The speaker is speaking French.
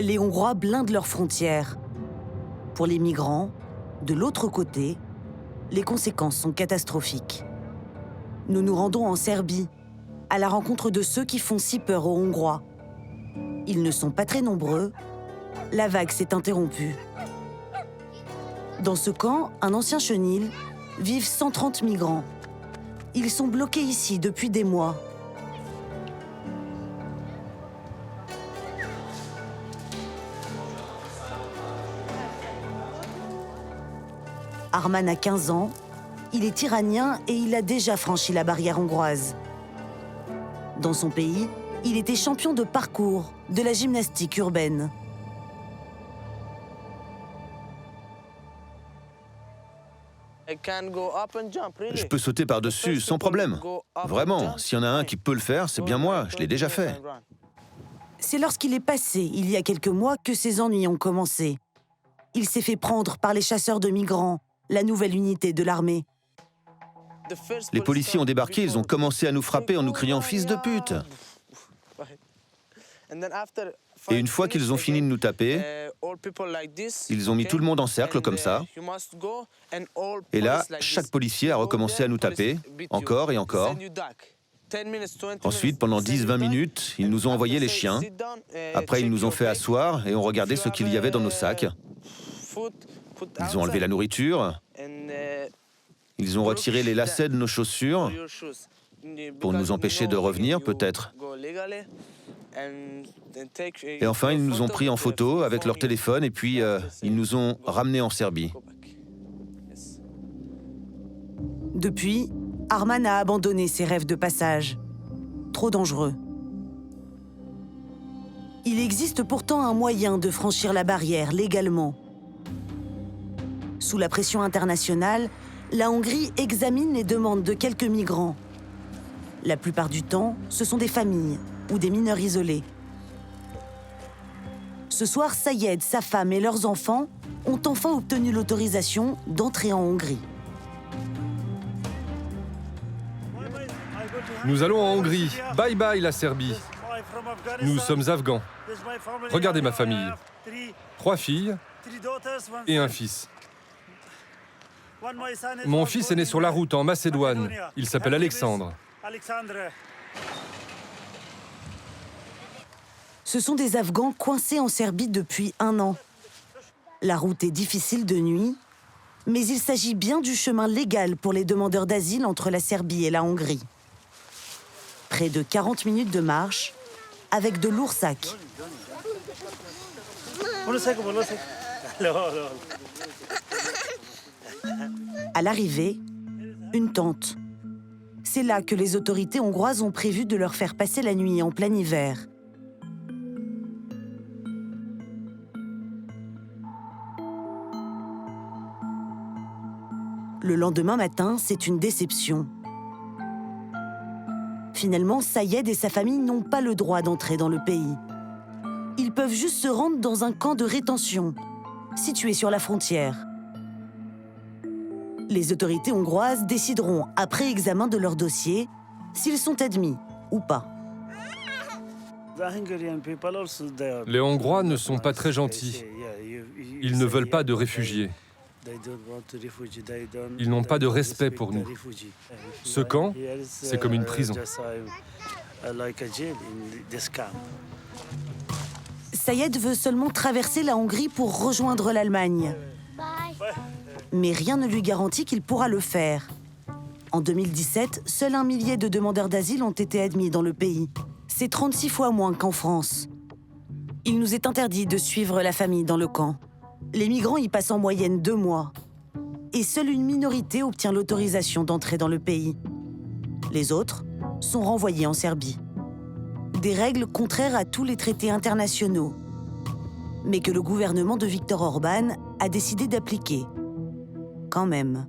Les Hongrois blindent leurs frontières. Pour les migrants, de l'autre côté, les conséquences sont catastrophiques. Nous nous rendons en Serbie, à la rencontre de ceux qui font si peur aux Hongrois. Ils ne sont pas très nombreux. La vague s'est interrompue. Dans ce camp, un ancien chenil, vivent 130 migrants. Ils sont bloqués ici depuis des mois. Arman a 15 ans, il est iranien et il a déjà franchi la barrière hongroise. Dans son pays, il était champion de parcours, de la gymnastique urbaine. Je peux sauter par-dessus sans problème. Vraiment, s'il y en a un qui peut le faire, c'est bien moi, je l'ai déjà fait. C'est lorsqu'il est passé, il y a quelques mois, que ses ennuis ont commencé. Il s'est fait prendre par les chasseurs de migrants, la nouvelle unité de l'armée. Les policiers ont débarqué, ils ont commencé à nous frapper en nous criant « fils de pute ». Et une fois qu'ils ont fini de nous taper, ils ont mis tout le monde en cercle comme ça. Et là, chaque policier a recommencé à nous taper, encore et encore. Ensuite, pendant 10-20 minutes, ils nous ont envoyé les chiens. Après, ils nous ont fait asseoir et ont regardé ce qu'il y avait dans nos sacs. Ils ont enlevé la nourriture. Ils ont retiré les lacets de nos chaussures pour nous empêcher de revenir, peut-être. Et enfin, ils nous ont pris en photo avec leur téléphone et puis ils nous ont ramenés en Serbie. Depuis, Arman a abandonné ses rêves de passage. Trop dangereux. Il existe pourtant un moyen de franchir la barrière légalement. Sous la pression internationale, la Hongrie examine les demandes de quelques migrants. La plupart du temps, ce sont des familles ou des mineurs isolés. Ce soir, Sayed, sa femme et leurs enfants ont enfin obtenu l'autorisation d'entrer en Hongrie. Nous allons en Hongrie. Bye bye la Serbie. Nous sommes afghans. Regardez ma famille. 3 filles et un fils. Mon fils est né sur la route en Macédoine. Il s'appelle Alexandre. Ce sont des Afghans coincés en Serbie depuis 1 an. La route est difficile de nuit, mais il s'agit bien du chemin légal pour les demandeurs d'asile entre la Serbie et la Hongrie. Près de 40 minutes de marche, avec de lourds sacs. À l'arrivée, une tente. C'est là que les autorités hongroises ont prévu de leur faire passer la nuit en plein hiver. Le lendemain matin, c'est une déception. Finalement, Sayed et sa famille n'ont pas le droit d'entrer dans le pays. Ils peuvent juste se rendre dans un camp de rétention, situé sur la frontière. Les autorités hongroises décideront, après examen de leur dossier, s'ils sont admis ou pas. Les Hongrois ne sont pas très gentils. Ils ne veulent pas de réfugiés. Ils n'ont pas de respect pour nous. Ce camp, c'est comme une prison. Sayed veut seulement traverser la Hongrie pour rejoindre l'Allemagne. Mais rien ne lui garantit qu'il pourra le faire. En 2017, seul 1 millier de demandeurs d'asile ont été admis dans le pays. C'est 36 fois moins qu'en France. Il nous est interdit de suivre la famille dans le camp. Les migrants y passent en moyenne 2 mois. Et seule une minorité obtient l'autorisation d'entrer dans le pays. Les autres sont renvoyés en Serbie. Des règles contraires à tous les traités internationaux, mais que le gouvernement de Viktor Orban a décidé d'appliquer. Quand même.